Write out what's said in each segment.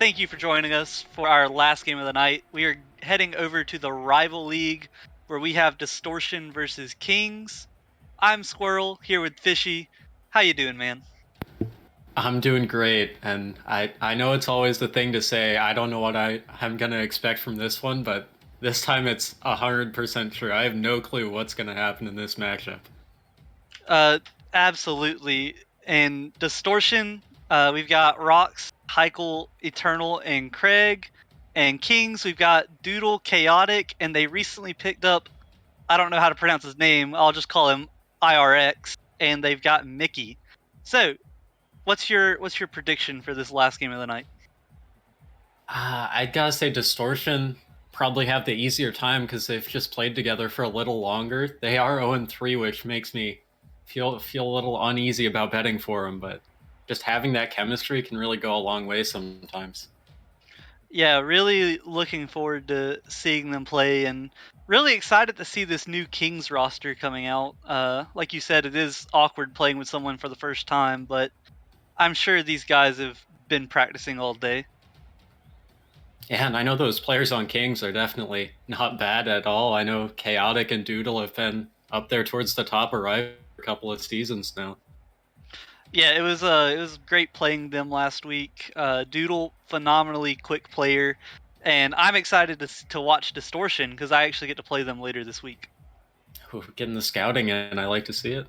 thank you for joining us for our last game of the night. We are heading over to the Rival League, where we have Distortion versus Kings. I'm Squirrel, here with Fishy. How you doing, man? I'm doing great, and I know it's always the thing to say. I don't know what I'm gonna expect from this one, but this time it's 100% sure. I have no clue what's gonna happen in this matchup. Uh, Absolutely. And Distortion, we've got Rox, Heikel, Eternal, and Craig. And Kings, we've got Doodle, Chaotic, and they recently picked up, I don't know how to pronounce his name, I'll just call him IRX, and they've got Mickey. So, what's your prediction for this last game of the night? I gotta say, Distortion probably have the easier time because they've just played together for a little longer. They are 0-3, which makes me feel a little uneasy about betting for them, but just having that chemistry can really go a long way sometimes. Yeah, really looking forward to seeing them play, and really excited to see this new Kings roster coming out. Like you said, it is awkward playing with someone for the first time, but I'm sure these guys have been practicing all day. Yeah, and I know those players on Kings are definitely not bad at all. I know Chaotic and Doodle have been up there towards the top of Riot for a couple of seasons now. Yeah, it was great playing them last week. Doodle, phenomenally quick player, and I'm excited to watch Distortion because I actually get to play them later this week. Ooh, getting the scouting in, I like to see it.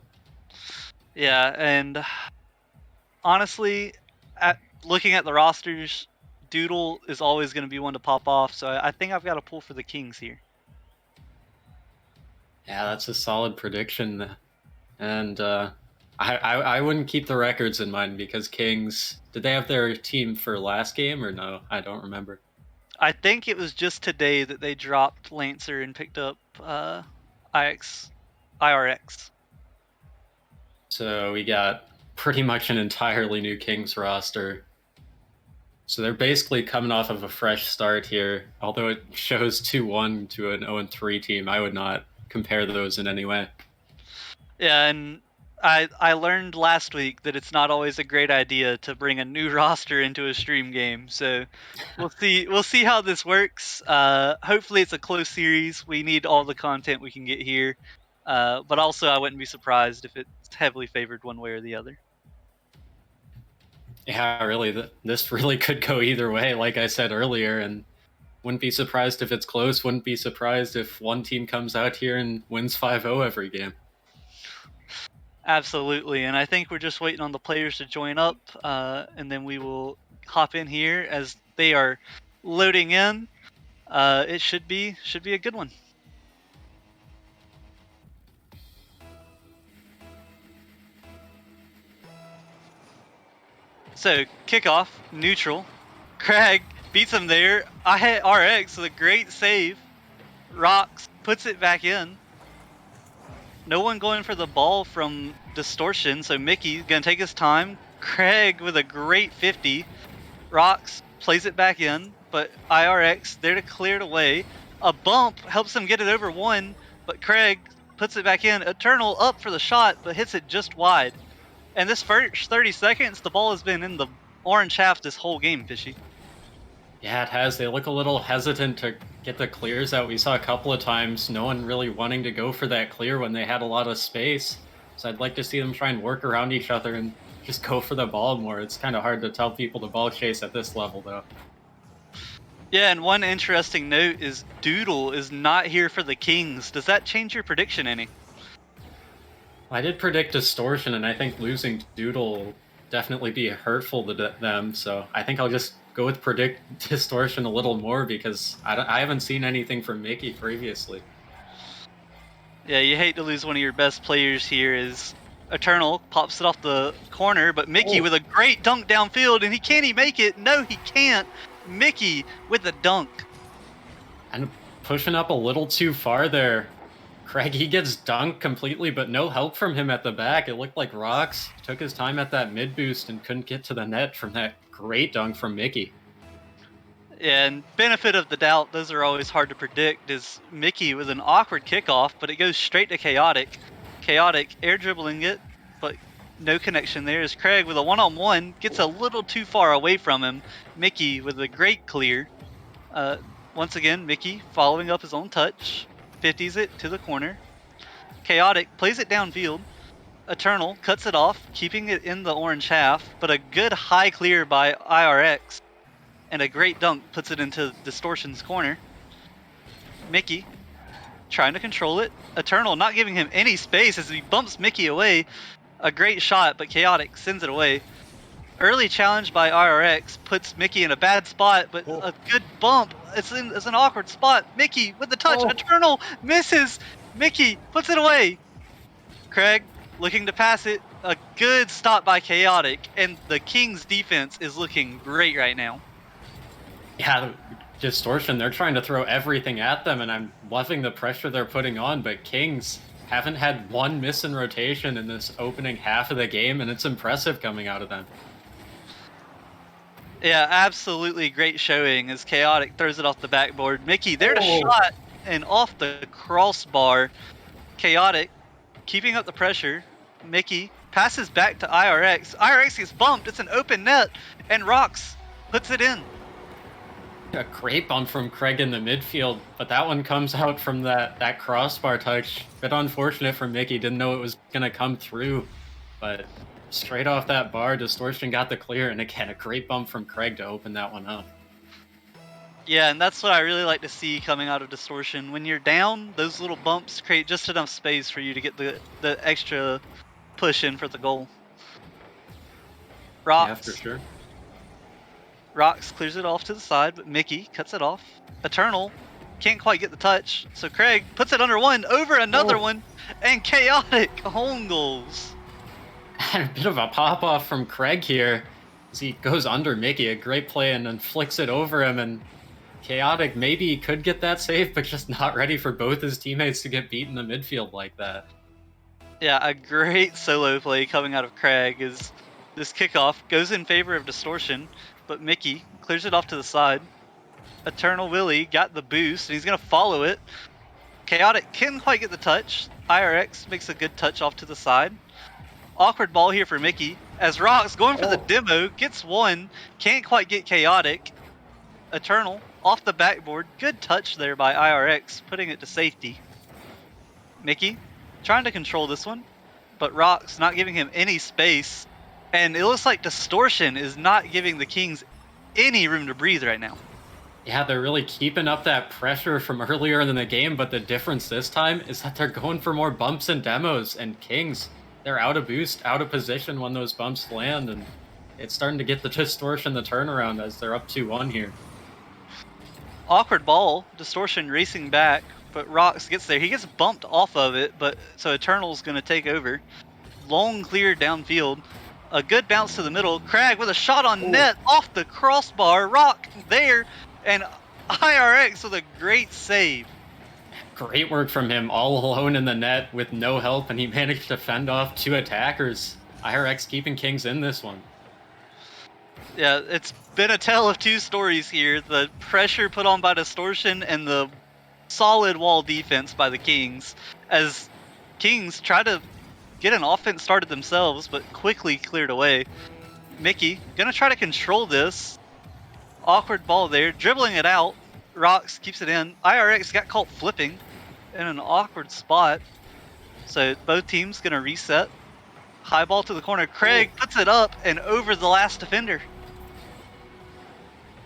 Yeah, and honestly, looking at the rosters, Doodle is always going to be one to pop off. So I think I've got to pull for the Kings here. Yeah, that's a solid prediction. And I wouldn't keep the records in mind because Kings, did they have their team for last game or no? I don't remember. I think it was just today that they dropped Lancer and picked up IX, IRX. So we got pretty much an entirely new Kings roster. So they're basically coming off of a fresh start here. Although it shows 2-1 to an 0-3 team, I would not compare those in any way. Yeah, and I learned last week that it's not always a great idea to bring a new roster into a stream game. So we'll see how this works. Hopefully it's a close series. We need all the content we can get here. But also I wouldn't be surprised if it's heavily favored one way or the other. Yeah, really, this really could go either way, like I said earlier, and wouldn't be surprised if it's close. Wouldn't be surprised if one team comes out here and wins 5-0 every game. Absolutely, and I think we're just waiting on the players to join up, and then we will hop in here as they are loading in. It should be a good one. So kickoff neutral. Craig beats him there. I hit RX with a great save. Rocks puts it back in. No one going for the ball from Distortion, so Mickey's gonna take his time. Craig with a great 50. Rocks plays it back in, but IRX there to clear it away. A bump helps him get it over one, but Craig puts it back in. Eternal up for the shot, but hits it just wide. And this first 30 seconds, the ball has been in the orange half this whole game, Fishy. Yeah, it has. They look a little hesitant to get the clears out. We saw a couple of times no one really wanting to go for that clear when they had a lot of space. So I'd like to see them try and work around each other and just go for the ball more. It's kind of hard to tell people to ball chase at this level, though. Yeah, and one interesting note is Doodle is not here for the Kings. Does that change your prediction any? I did predict Distortion, and I think losing Doodle will definitely be hurtful to them. So I think I'll just go with predict Distortion a little more because I haven't seen anything from Mickey previously. Yeah, you hate to lose one of your best players here as Eternal pops it off the corner, but Mickey with a great dunk downfield, and can he make it? No, he can't. Mickey with a dunk. And pushing up a little too far there. Craig, he gets dunked completely, but no help from him at the back. It looked like Rocks took his time at that mid boost and couldn't get to the net from that great dunk from Mickey. And benefit of the doubt, those are always hard to predict, is Mickey with an awkward kickoff, but it goes straight to Chaotic. Chaotic air dribbling it, but No connection there as Craig with a one-on-one gets a little too far away from him. Mickey with a great clear. Once again, Mickey following up his own touch, 50s it to the corner. Chaotic plays it downfield. Eternal cuts it off, keeping it in the orange half, but a good high clear by IRX and a great dunk puts it into Distortion's corner. Mickey trying to control it. Eternal not giving him any space as he bumps Mickey away. A great shot, but Chaotic sends it away. Early challenge by IRX puts Mickey in a bad spot, but a good bump. It's an awkward spot. Mickey with the touch. Eternal misses. Mickey puts it away. Craig looking to pass it. A good stop by Chaotic, and the Kings defense is looking great right now. Yeah, Distortion, they're trying to throw everything at them, and I'm loving the pressure they're putting on, but Kings haven't had one miss in rotation in this opening half of the game, and it's impressive coming out of them. Yeah, absolutely great showing as Chaotic throws it off the backboard. Mickey there to shot and off the crossbar. Chaotic keeping up the pressure. Mickey passes back to IRX. IRX gets bumped. It's an open net, and Rocks puts it in. A great bump from Craig in the midfield, but that one comes out from that crossbar touch. Bit unfortunate for Mickey, didn't know it was going to come through, but straight off that bar, Distortion got the clear, and again, a great bump from Craig to open that one up. Yeah, and that's what I really like to see coming out of Distortion. When you're down, those little bumps create just enough space for you to get the extra push in for the goal. Rocks. Yeah, for sure. Rocks clears it off to the side, but Mickey cuts it off. Eternal can't quite get the touch, so Craig puts it under one, over another one, and Chaotic home goals. A bit of a pop-off from Craig here as he goes under Mickey, a great play, and then flicks it over him, and Chaotic maybe could get that save, but just not ready for both his teammates to get beat in the midfield like that. Yeah, a great solo play coming out of Craig as this kickoff goes in favor of Distortion, but Mickey clears it off to the side. Eternal Willie got the boost, and he's going to follow it. Chaotic can't quite get the touch. IRX makes a good touch off to the side. Awkward ball here for Mickey, as Rocks going for the demo, gets one, can't quite get Chaotic. Eternal off the backboard, good touch there by IRX, putting it to safety. Mickey trying to control this one, but Rocks not giving him any space, and it looks like Distortion is not giving the Kings any room to breathe right now. Yeah, they're really keeping up that pressure from earlier in the game, but the difference this time is that they're going for more bumps and demos, and Kings, they're out of boost, out of position when those bumps land, and it's starting to get the Distortion the turnaround as they're up 2-1 here. Awkward ball, Distortion racing back, but Rocks gets there. He gets bumped off of it, but so Eternal's going to take over. Long clear downfield. A good bounce to the middle. Crag with a shot on net off the crossbar. Rock there, and IRX with a great save. Great work from him, all alone in the net with no help, and he managed to fend off two attackers. IRX keeping Kings in this one. Yeah, it's been a tale of two stories here. The pressure put on by Distortion and the solid wall defense by the Kings, as Kings try to get an offense started themselves, but quickly cleared away. Mickey gonna try to control this. Awkward ball there, dribbling it out. Rocks keeps it in. IRX got caught flipping in an awkward spot. So both teams gonna reset. High ball to the corner. Craig puts it up and over the last defender.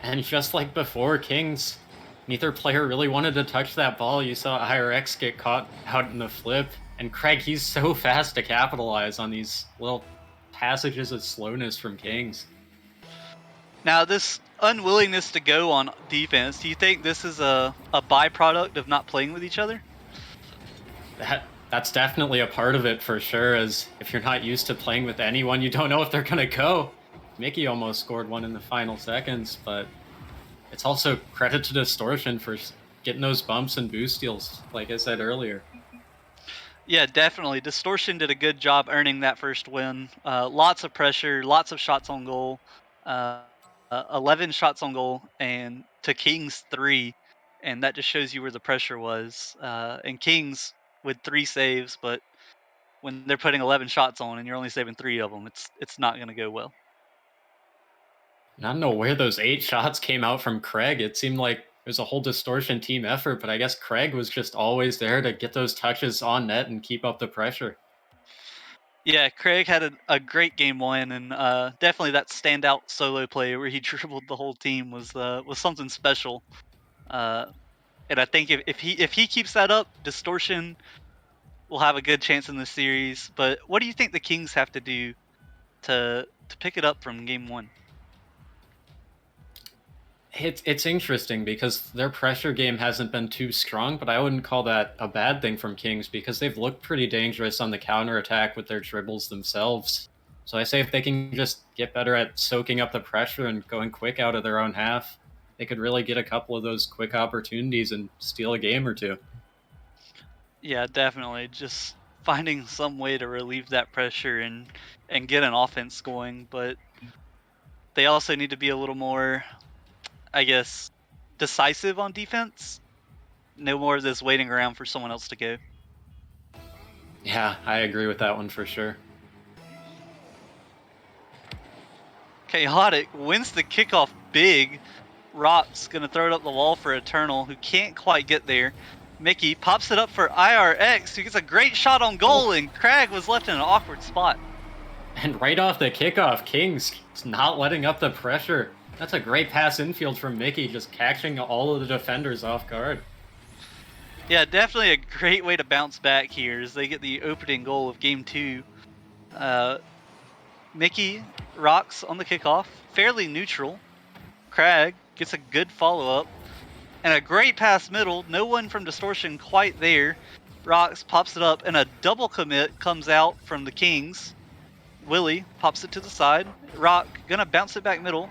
And just like before, Kings, neither player really wanted to touch that ball. You saw IRX get caught out in the flip. And Craig, he's so fast to capitalize on these little passages of slowness from Kings. Now, this unwillingness to go on defense, do you think this is a byproduct of not playing with each other? That's definitely a part of it for sure, as if you're not used to playing with anyone, you don't know if they're going to go. Mickey almost scored one in the final seconds, but it's also credit to Distortion for getting those bumps and boost steals, like I said earlier. Yeah, definitely. Distortion did a good job earning that first win. Lots of pressure, lots of shots on goal. 11 shots on goal, and to Kings 3, and that just shows you where the pressure was. And Kings with 3 saves, but when they're putting 11 shots on and you're only saving 3 of them. It's not going to go well. I don't know where those 8 shots came out from Craig. It seemed like it was a whole Distortion team effort, but I guess Craig was just always there to get those touches on net and keep up the pressure. Yeah, Craig had a great game 1, and definitely that standout solo play where he dribbled the whole team was something special. And I think if he keeps that up, Distortion will have a good chance in the series. But what do you think the Kings have to do to pick it up from game 1? It's interesting because their pressure game hasn't been too strong, but I wouldn't call that a bad thing from Kings because they've looked pretty dangerous on the counterattack with their dribbles themselves. So I say if they can just get better at soaking up the pressure and going quick out of their own half, they could really get a couple of those quick opportunities and steal a game or two. Yeah, definitely. Just finding some way to relieve that pressure and get an offense going. But they also need to be a little more, I guess, decisive on defense. No more of this waiting around for someone else to go. Yeah, I agree with that one for sure. Chaotic wins the kickoff big. Rock's going to throw it up the wall for Eternal, who can't quite get there. Mickey pops it up for IRX, who gets a great shot on goal, and Craig was left in an awkward spot. And right off the kickoff, Kings not letting up the pressure. That's a great pass infield from Mickey, just catching all of the defenders off guard. Yeah, definitely a great way to bounce back here as they get the opening goal of game 2. Mickey rocks on the kickoff, fairly neutral. Craig gets a good follow-up and a great pass middle. No one from Distortion quite there. Rocks pops it up and a double commit comes out from the Kings. Willie pops it to the side. Rock gonna bounce it back middle.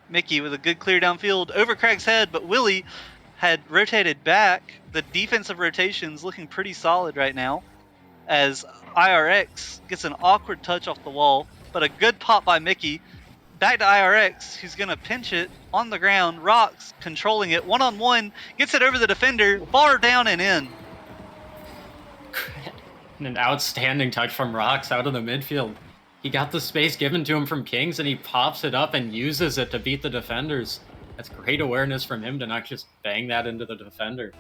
Mickey with a good clear downfield over Craig's head, but Willie had rotated back. The defensive rotation's looking pretty solid right now as IRX gets an awkward touch off the wall, but a good pop by Mickey. Back to IRX, who's going to pinch it on the ground. Rocks controlling it one-on-one, gets it over the defender, bar down and in. An outstanding touch from Rocks out of the midfield. He got the space given to him from Kings and he pops it up and uses it to beat the defenders. That's great awareness from him to not just bang that into the defender.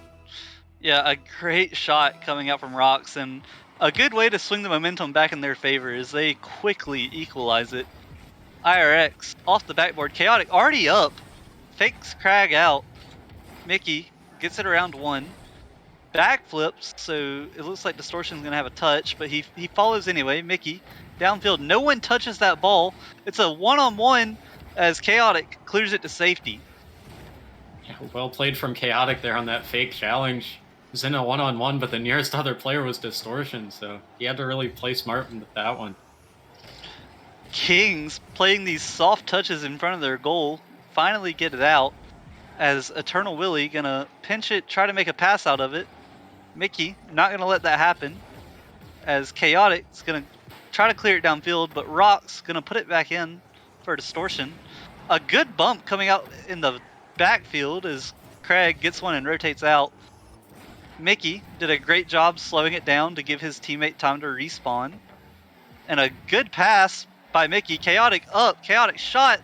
Yeah, a great shot coming out from Rocks and a good way to swing the momentum back in their favor as they quickly equalize it. IRX off the backboard, Chaotic already up, fakes Craig out. Mickey gets it around 1. Backflips, so it looks like Distortion's going to have a touch, but he follows anyway. Mickey, downfield, no one touches that ball. It's a one-on-one as Chaotic clears it to safety. Yeah, well played from Chaotic there on that fake challenge. It was in a one-on-one, but the nearest other player was Distortion, so he had to really play smart with that one. Kings playing these soft touches in front of their goal, finally get it out as Eternal Willie going to pinch it, try to make a pass out of it. Mickey not going to let that happen as Chaotic's going to try to clear it downfield, but Rock's going to put it back in for Distortion. A good bump coming out in the backfield as Craig gets one and rotates out. Mickey did a great job slowing it down to give his teammate time to respawn. And a good pass by Mickey. Chaotic up, Chaotic shot,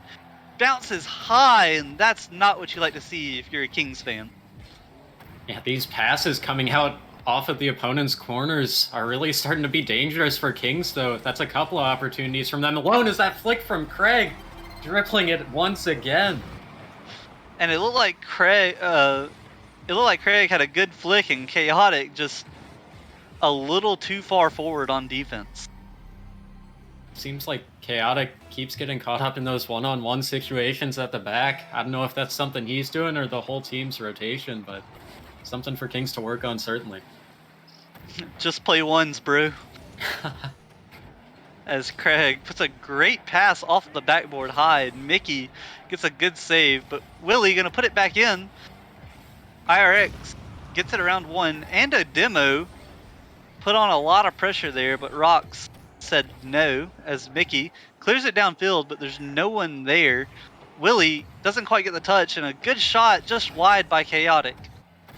bounces high, and that's not what you like to see if you're a Kings fan. Yeah, these passes coming out off of the opponent's corners are really starting to be dangerous for Kings, though. That's a couple of opportunities from them alone. Is that flick from Craig, dribbling it once again. And it looked like Craig had a good flick, and Chaotic just a little too far forward on defense. Seems like Chaotic keeps getting caught up in those one-on-one situations at the back. I don't know if that's something he's doing or the whole team's rotation, but something for Kings to work on, certainly. Just play ones, bro. As Craig puts a great pass off the backboard high, and Mickey gets a good save, but Willie gonna put it back in. IRX gets it around 1 and a demo. Put on a lot of pressure there, but Rocks said no as Mickey clears it downfield, but there's no one there. Willie doesn't quite get the touch, and a good shot just wide by Chaotic.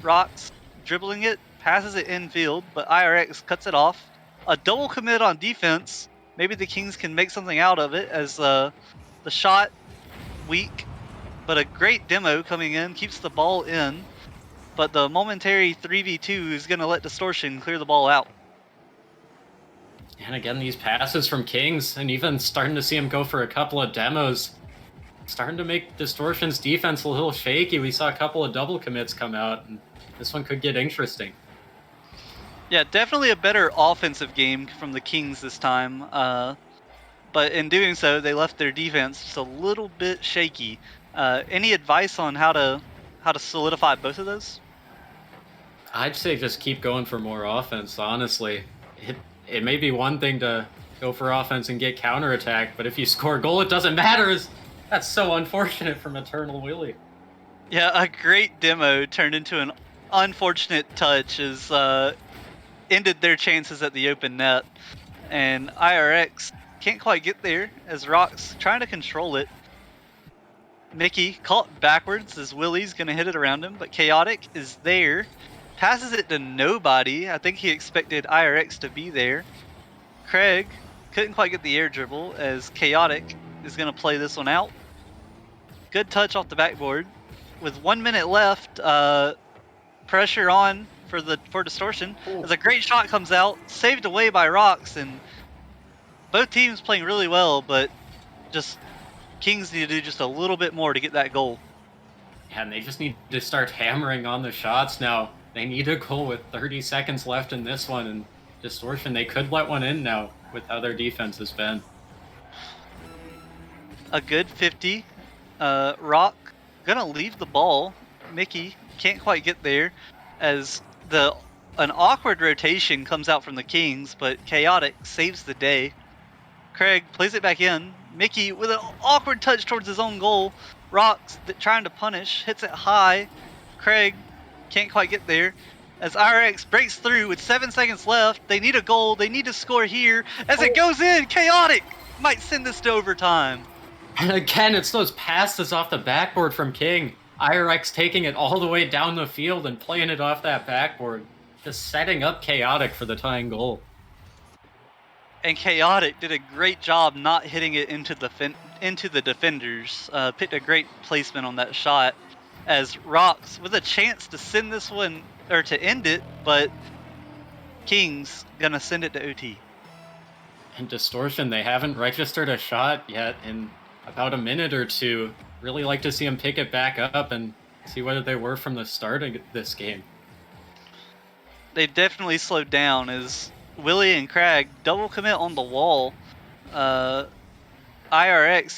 Rocks dribbling it, passes it infield, but IRX cuts it off. A double commit on defense. Maybe the Kings can make something out of it as the shot weak, but a great demo coming in, keeps the ball in. But the momentary 3v2 is going to let Distortion clear the ball out. And again, these passes from Kings, and even starting to see him go for a couple of demos, starting to make Distortion's defense a little shaky. We saw a couple of double commits come out, and this one could get interesting. Yeah, definitely a better offensive game from the Kings this time. But in doing so, they left their defense just a little bit shaky. Any advice on how to solidify both of those? I'd say just keep going for more offense, honestly. It may be one thing to go for offense and get counterattack, but if you score a goal, it doesn't matter. That's so unfortunate from Eternal Willie. Yeah, a great demo turned into an unfortunate touch as ended their chances at the open net. And IRX can't quite get there as Rock's trying to control it. Mickey caught backwards as Willie's going to hit it around him, but Chaotic is there. Passes it to nobody. I think he expected IRX to be there. Craig couldn't quite get the air dribble as Chaotic is going to play this one out. Good touch off the backboard. With 1 minute left, pressure on for Distortion. As a great shot comes out, saved away by Rocks, and both teams playing really well, but just Kings need to do just a little bit more to get that goal. And they just need to start hammering on the shots now. They need a goal with 30 seconds left in this one, and Distortion, they could let one in now with how their defense has been. A good 50. Rock gonna leave the ball. Mickey can't quite get there as an awkward rotation comes out from the Kings, but Chaotic saves the day. Craig plays it back in. Mickey with an awkward touch towards his own goal. Rock's trying to punish, hits it high. Craig can't quite get there as IRX breaks through with 7 seconds left. They need a goal. They need to score here as it goes in. Chaotic might send this to overtime. And again, it's those passes off the backboard from King. IRX taking it all the way down the field and playing it off that backboard. Just setting up Chaotic for the tying goal. And Chaotic did a great job not hitting it into the defenders. Picked a great placement on that shot as Rocks with a chance to send this one, or to end it, but Kings gonna send it to OT. And Distortion, they haven't registered a shot yet in about a minute or two. Really like to see them pick it back up and see whether they were from the start of this game. They definitely slowed down as Willie and Craig double commit on the wall. IRX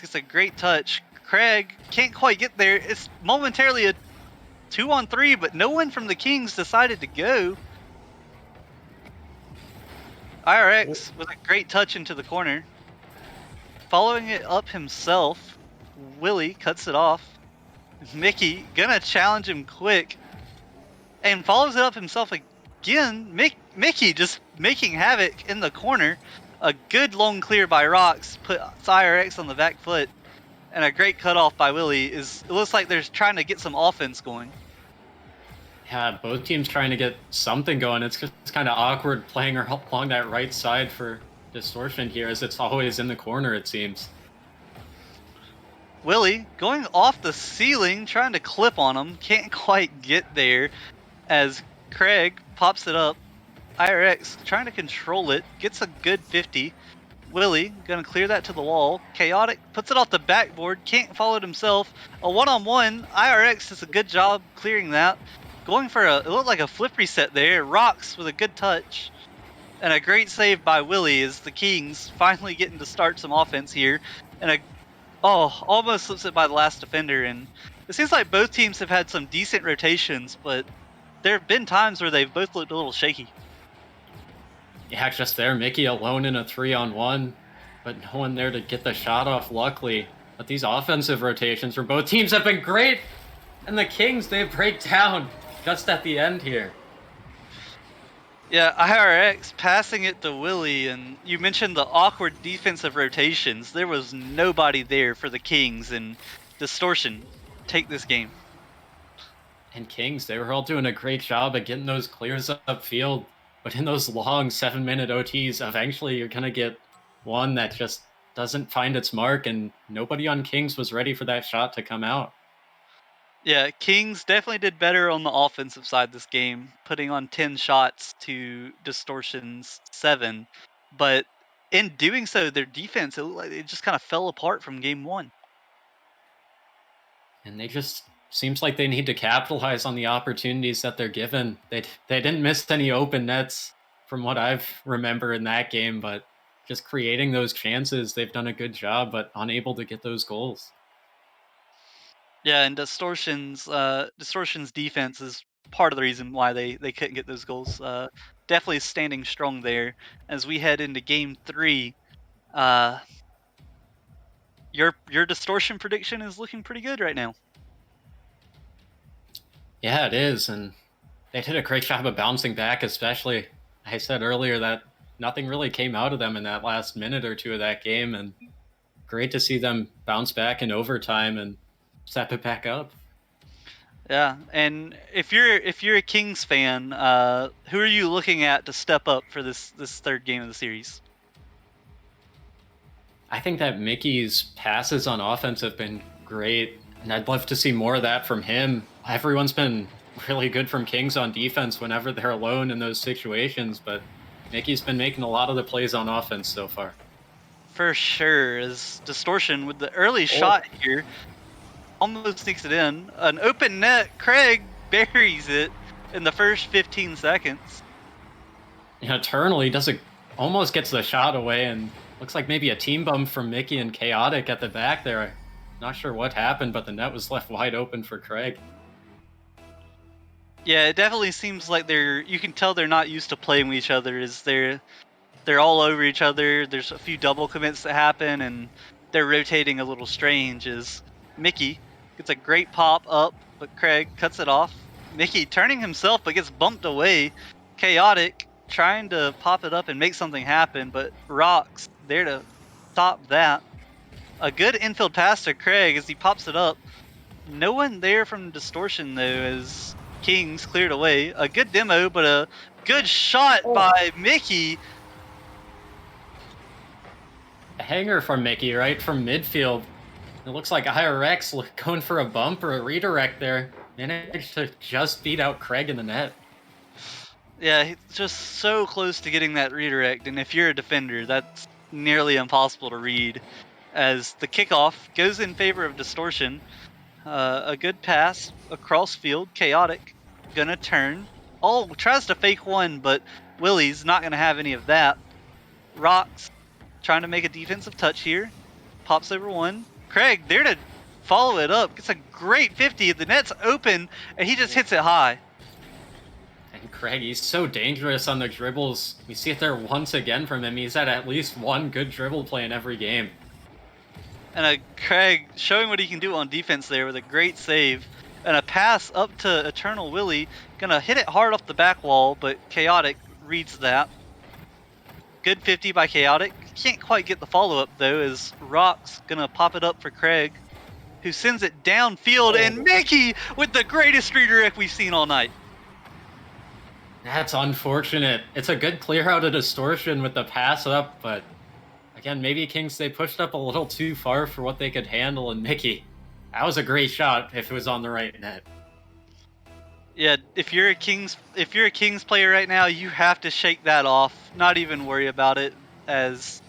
gets a great touch. Craig can't quite get there. It's momentarily a 2-on-3, but no one from the Kings decided to go. IRX with a great touch into the corner. Following it up himself, Willie cuts it off. Mickey gonna challenge him quick and follows it up himself again. Mickey just making havoc in the corner. A good long clear by Rocks puts IRX on the back foot, and a great cutoff by Willie. It looks like they're trying to get some offense going. Yeah, both teams trying to get something going. It's kind of awkward playing along that right side for Distortion here, as it's always in the corner, it seems. Willie going off the ceiling, trying to clip on him. Can't quite get there as Craig pops it up. IRX trying to control it. Gets a good 50. Willie gonna clear that to the wall. Chaotic puts it off the backboard. Can't follow it himself. A one-on-one. IRX does a good job clearing that. Going for it looked like a flip reset there. Rocks with a good touch. And a great save by Willie as the Kings finally getting to start some offense here. And almost slips it by the last defender. And it seems like both teams have had some decent rotations, but there have been times where they've both looked a little shaky. Yeah, just there, Mickey alone in a 3-on-1, but no one there to get the shot off, luckily. But these offensive rotations for both teams have been great, and the Kings, they break down just at the end here. Yeah, IRX passing it to Willie, and you mentioned the awkward defensive rotations. There was nobody there for the Kings, and Distortion take this game. And Kings, they were all doing a great job at getting those clears upfield. But in those long 7-minute OTs, eventually you're going to get one that just doesn't find its mark, and nobody on Kings was ready for that shot to come out. Yeah, Kings definitely did better on the offensive side this game, putting on 10 shots to Distortion's 7. But in doing so, their defense, it just kind of fell apart from game 1. And they just seems like they need to capitalize on the opportunities that they're given. They didn't miss any open nets from what I've remember in that game, but just creating those chances, they've done a good job, but unable to get those goals. Yeah, and Distortion's defense is part of the reason why they couldn't get those goals. Definitely standing strong there as we head into game 3. Your Distortion prediction is looking pretty good right now. Yeah, it is, and they did a great job of bouncing back, especially. I said earlier that nothing really came out of them in that last minute or two of that game, and great to see them bounce back in overtime and step it back up. Yeah, and if you're a Kings fan, who are you looking at to step up for this third game of the series? I think that Mickey's passes on offense have been great, and I'd love to see more of that from him. Everyone's been really good from Kings on defense whenever they're alone in those situations, but Mickey's been making a lot of the plays on offense so far. For sure, as Distortion with the early shot here almost sneaks it in. An open net, Craig buries it in the first 15 seconds. Eternally almost gets the shot away, and looks like maybe a team bump from Mickey and Chaotic at the back there. I'm not sure what happened, but the net was left wide open for Craig. Yeah, it definitely seems like you can tell they're not used to playing with each other. They're all over each other. There's a few double commits that happen, and they're rotating a little strange. As Mickey gets a great pop up, but Craig cuts it off. Mickey turning himself, but gets bumped away. Chaotic trying to pop it up and make something happen, but Rocks there to stop that. A good infield pass to Craig as he pops it up. No one there from Distortion though, as Kings cleared away. A good demo, but a good shot by Mickey. A hanger from Mickey, right from midfield. It looks like IRX going for a bump or a redirect there. Managed to just beat out Craig in the net. Yeah, he's just so close to getting that redirect, and if you're a defender, that's nearly impossible to read. As the kickoff goes in favor of Distortion. A good pass across field. Chaotic gonna turn. Oh, tries to fake one, but Willie's not gonna have any of that. Rocks trying to make a defensive touch here. Pops over one. Craig there to follow it up. Gets a great 50. The net's open, and he just hits it high. And Craig, he's so dangerous on the dribbles. We see it there once again from him. He's had at least one good dribble play in every game. And Craig showing what he can do on defense there with a great save. And a pass up to Eternal Willie. Gonna hit it hard off the back wall, but Chaotic reads that. Good 50 by Chaotic. Can't quite get the follow-up, though, as Rock's gonna pop it up for Craig, who sends it downfield, and Mickey with the greatest redirect we've seen all night. That's unfortunate. It's a good clear out of Distortion with the pass up, but again, maybe Kings, they pushed up a little too far for what they could handle, and Mickey, that was a great shot if it was on the right net. Yeah, if you're a Kings player right now, you have to shake that off. Not even worry about it, as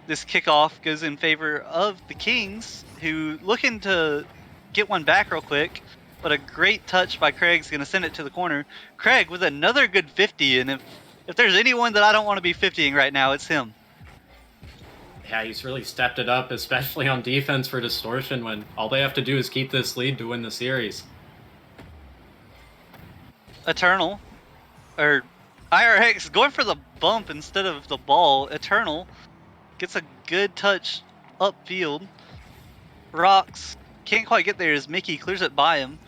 this kickoff goes in favor of the Kings, who looking to get one back real quick. But a great touch by Craig's going to send it to the corner. Craig with another good 50, and if there's anyone that I don't want to be 50ing right now, it's him. Yeah, he's really stepped it up, especially on defense for Distortion, when all they have to do is keep this lead to win the series. Eternal, or IRX, going for the bump instead of the ball. Eternal gets a good touch upfield. Rocks can't quite get there as Mickey clears it by him.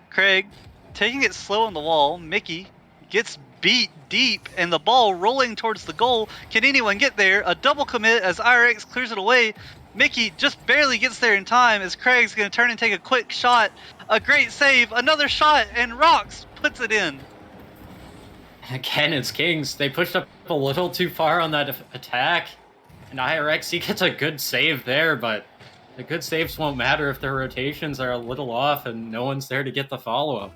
Craig taking it slow on the wall. Mickey gets beat deep, and the ball rolling towards the goal. Can anyone get there? A double commit as IRX clears it away. Mickey just barely gets there in time as Craig's going to turn and take a quick shot. A great save, another shot, and Rocks puts it in. Again, it's Kings. They pushed up a little too far on that attack. And IRX, he gets a good save there, but the good saves won't matter if their rotations are a little off and no one's there to get the follow-up.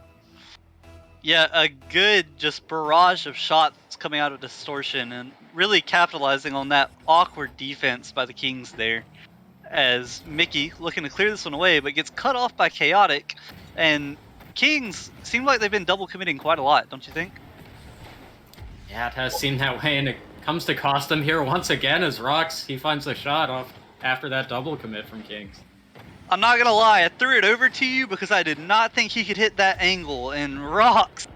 Yeah, a good just barrage of shots coming out of Distortion and really capitalizing on that awkward defense by the Kings there. As Mickey looking to clear this one away, but gets cut off by Chaotic. And Kings seem like they've been double committing quite a lot, don't you think? Yeah, it has seemed that way, and it comes to cost him here once again as Rox, he finds a shot off after that double commit from Kings. I'm not gonna lie, I threw it over to you because I did not think he could hit that angle, and Rox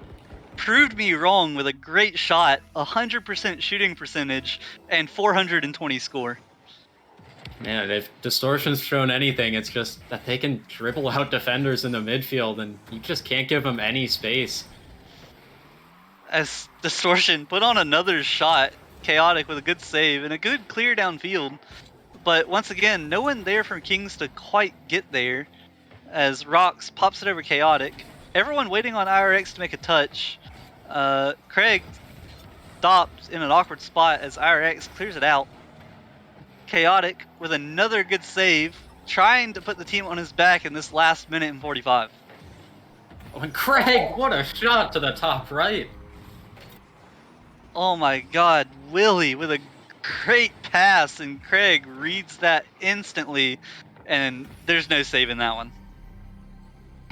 proved me wrong with a great shot, 100% shooting percentage, and 420 score. Man, if Distortion's shown anything, it's just that they can dribble out defenders in the midfield, and you just can't give them any space. As Distortion put on another shot, Chaotic with a good save and a good clear downfield. But once again, no one there from Kings to quite get there. As Rox pops it over Chaotic. Everyone waiting on IRX to make a touch. Craig stopped in an awkward spot as IRX clears it out. Chaotic with another good save, trying to put the team on his back in this last minute and 45. Oh, and Craig, what a shot to the top right. Oh my god, Willie with a great pass, and Craig reads that instantly, and there's no saving that one.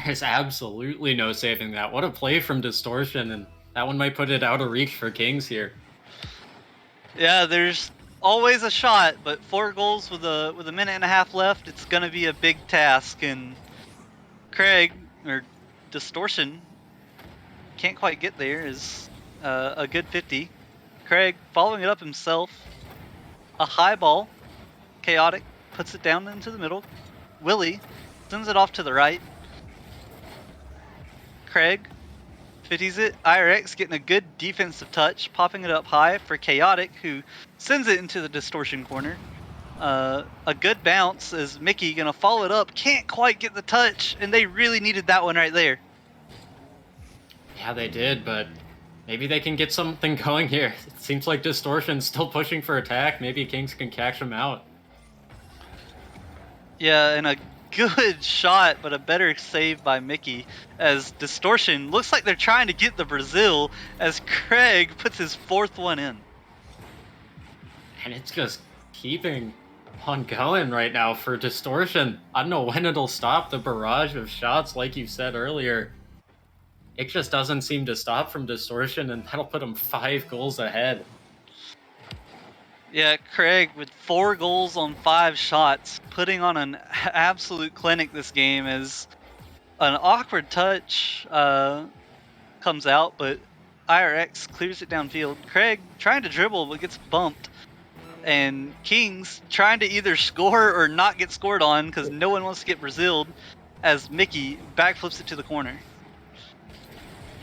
There's absolutely no saving that. What a play from Distortion, and that one might put it out of reach for Kings here. Yeah, there's always a shot, but 4 goals with a minute and a half left, it's gonna be a big task, and Craig, or Distortion, can't quite get there, is a good 50. Craig following it up himself, a high ball, Chaotic puts it down into the middle, Willie sends it off to the right, Craig 50s it, IRX getting a good defensive touch, popping it up high for Chaotic, who sends it into the Distortion corner. A good bounce as Mickey gonna follow it up, can't quite get the touch, and they really needed that one right there. Yeah, they did, but maybe they can get something going here. It seems like Distortion's still pushing for attack. Maybe Kings can catch him out. Yeah, and a good shot, but a better save by Mickey as Distortion looks like they're trying to get the Brazil as Craig puts his 4th one in. And it's just keeping on going right now for Distortion. I don't know when it'll stop the barrage of shots, like you said earlier. It just doesn't seem to stop from Distortion, and that'll put them 5 goals ahead. Yeah, Craig with 4 goals on 5 shots, putting on an absolute clinic this game as an awkward touch comes out, but IRX clears it downfield. Craig trying to dribble but gets bumped. And Kings trying to either score or not get scored on because no one wants to get Braziled as Mickey backflips it to the corner.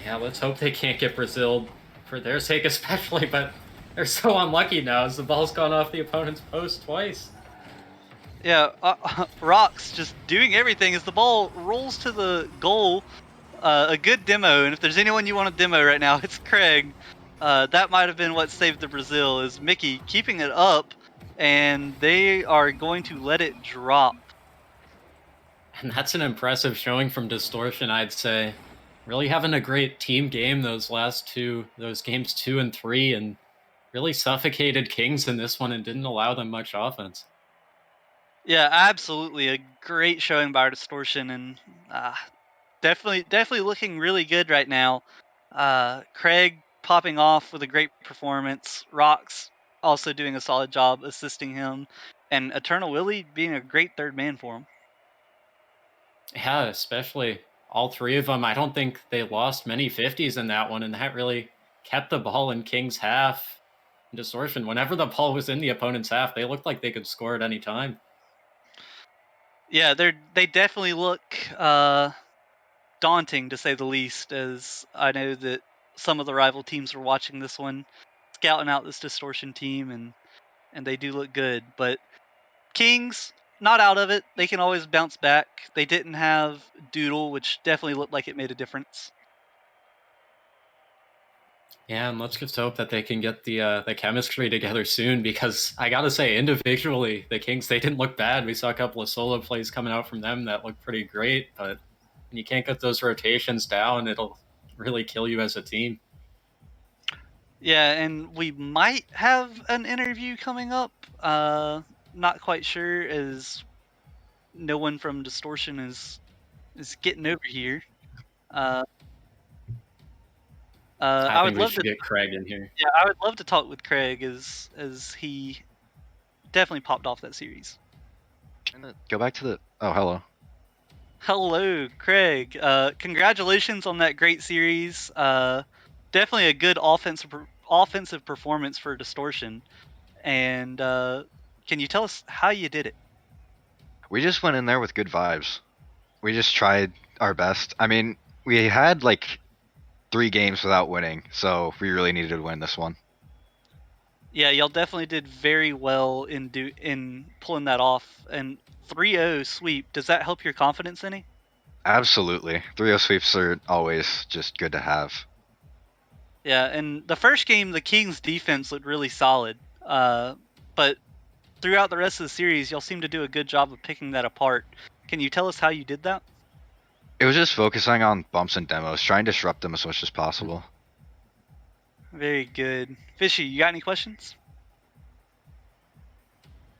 Yeah, let's hope they can't get Brazil for their sake especially, but they're so unlucky now as the ball's gone off the opponent's post twice. Yeah, Rox just doing everything as the ball rolls to the goal. A good demo, and if there's anyone you want to demo right now, it's Craig. That might have been what saved the Brazil, is Mickey keeping it up, and they are going to let it drop. And that's an impressive showing from Distortion, I'd say. Really having a great team game those games 2 and 3, and really suffocated Kings in this one and didn't allow them much offense. Yeah, absolutely. A great showing by Distortion, and definitely looking really good right now. Craig popping off with a great performance. Rox also doing a solid job assisting him, and Eternal Willie being a great third man for him. Yeah, especially all 3 of them. I don't think they lost many 50s in that one, and that really kept the ball in King's half. Distortion, whenever the ball was in the opponent's half, they looked like they could score at any time. Yeah, they definitely look daunting to say the least, as I know that some of the rival teams were watching this one, scouting out this Distortion team, and they do look good. But Kings, not out of it. They can always bounce back. They didn't have Doodle, which definitely looked like it made a difference. Yeah, and let's just hope that they can get the chemistry together soon. Because I gotta say, individually, the Kings, they didn't look bad. We saw a couple of solo plays coming out from them that looked pretty great. But when you can't get those rotations down, it'll really kill you as a team. Yeah, and we might have an interview coming up. Not quite sure, as no one from Distortion is getting over here. Uh, I I would think we love should to. get Craig in here. Yeah, I would love to talk with Craig, as he definitely popped off that series. Go back to the. Oh, hello. Hello, Craig. Congratulations on that great series. Definitely a good offensive performance for Distortion. And can you tell us how you did it? We just went in there with good vibes. We just tried our best. I mean, we had like 3 games without winning, so we really needed to win this one. Yeah, y'all definitely did very well in pulling that off. And 3-0 sweep, does that help your confidence any? Absolutely. 3-0 sweeps are always just good to have. Yeah, and the first game, the Kings' defense looked really solid. But throughout the rest of the series, y'all seem to do a good job of picking that apart. Can you tell us how you did that? It was just focusing on bumps and demos, trying to disrupt them as much as possible. Very good. Fishy, you got any questions?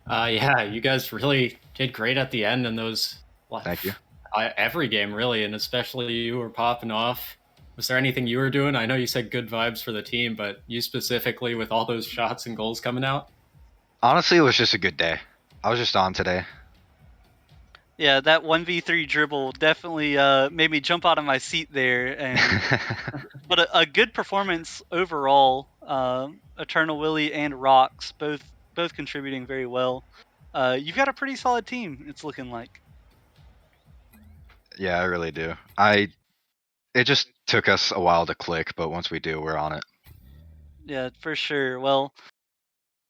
Yeah, you guys really did great at the end in those. Thank you. Every game, really, and especially you were popping off. Was there anything you were doing? I know you said good vibes for the team, but you specifically with all those shots and goals coming out? Honestly, it was just a good day. I was just on today. Yeah, that 1v3 dribble definitely made me jump out of my seat there. But a good performance overall. Eternal Willie and Rocks both contributing very well. You've got a pretty solid team, it's looking like. Yeah, I really do. It just took us a while to click, but once we do, we're on it. Yeah, for sure. Well,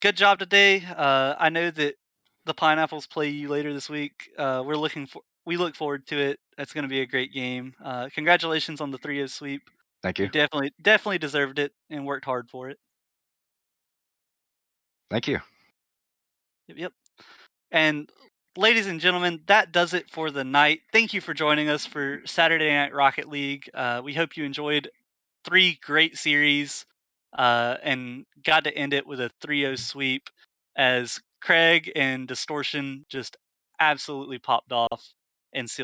good job today. I know that the Pineapples play you later this week. We look forward to it. That's going to be a great game. Congratulations on the 3-0 sweep. Thank You you. definitely deserved it and worked hard for it. Thank you. Yep. And ladies and gentlemen, that does it for the night. Thank you for joining us for Saturday Night Rocket League. We hope you enjoyed 3 great series and got to end it with a 3-0 sweep, as Craig and Distortion just absolutely popped off and sealed